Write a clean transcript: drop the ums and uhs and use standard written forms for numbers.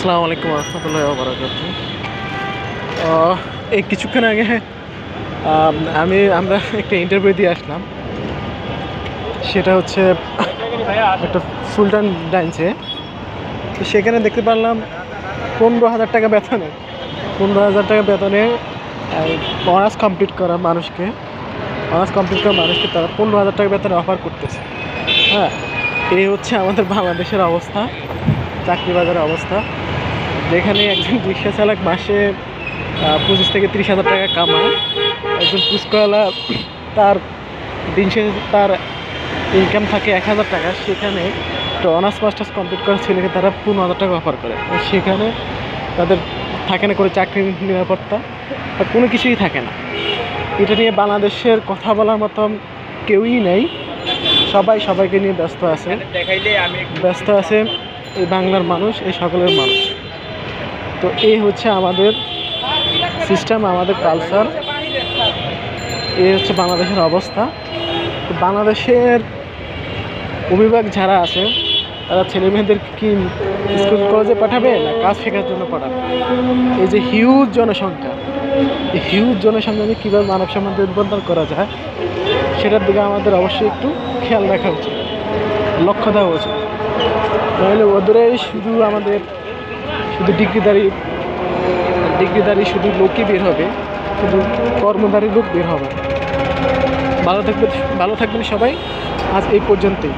আসসালামু আলাইকুম রহমতুল্লাহ বারাকাতুহু। এই কিছুক্ষণ আগে আমরা একটা ইন্টারভিউ দিয়ে আসলাম। সেটা হচ্ছে একটা সুলতান ডাইন্সে। তো সেখানে দেখতে পারলাম 15,000 টাকা বেতনে 15,000 টাকা বেতনে অনার্স কমপ্লিট করা মানুষকে তারা 15,000 টাকা বেতনে অফার করতেছে। হ্যাঁ, এই হচ্ছে আমাদের বাংলাদেশের অবস্থা, চাকরি বাজারের অবস্থা, যেখানে একজন রিক্সা চালক মাসে 25 থেকে 30,000 টাকা কামায়। একজন ফুচকাওয়ালা তার দিন শেষে তার ইনকাম থাকে 1,000 টাকা। সেখানে একটা অনার্স মাস্টার্স কমপ্লিট করা ছেলেকে তারা 15,000 টাকা অফার করে। সেখানে তাদের থাকে না করে চাকরির নিরাপত্তা বা কোনো কিছুই থাকে না। এটা নিয়ে বাংলাদেশের কথা বলার মতন কেউই নেই। সবাই সবাইকে নিয়ে ব্যস্ত আছে এই বাংলার মানুষ, এই সকলের মানুষ। তো এই হচ্ছে আমাদের সিস্টেম, আমাদের কালচার, এই হচ্ছে বাংলাদেশের অবস্থা। তো বাংলাদেশের অভিভাবক যারা আছে তারা ছেলে মেয়েদের কি স্কুল কলেজে পাঠাবে না কাজ শেখার জন্য পাঠাবে? এই যে হিউজ জনসংখ্যা, এই হিউজ জনসংখ্যাকে কীভাবে মানব সম্পদ রূপান্তর করা যায় সেটার দিকে আমাদের অবশ্যই একটু খেয়াল রাখা উচিত, লক্ষ্য দেওয়া উচিত। তাহলে ওদেরই শুধু ডিগ্রিদারি শুধু লোকই বের হবে, শুধু কর্মধারী লোক বের হবে। ভালো থাকবেন সবাই। আজ এই পর্যন্তই।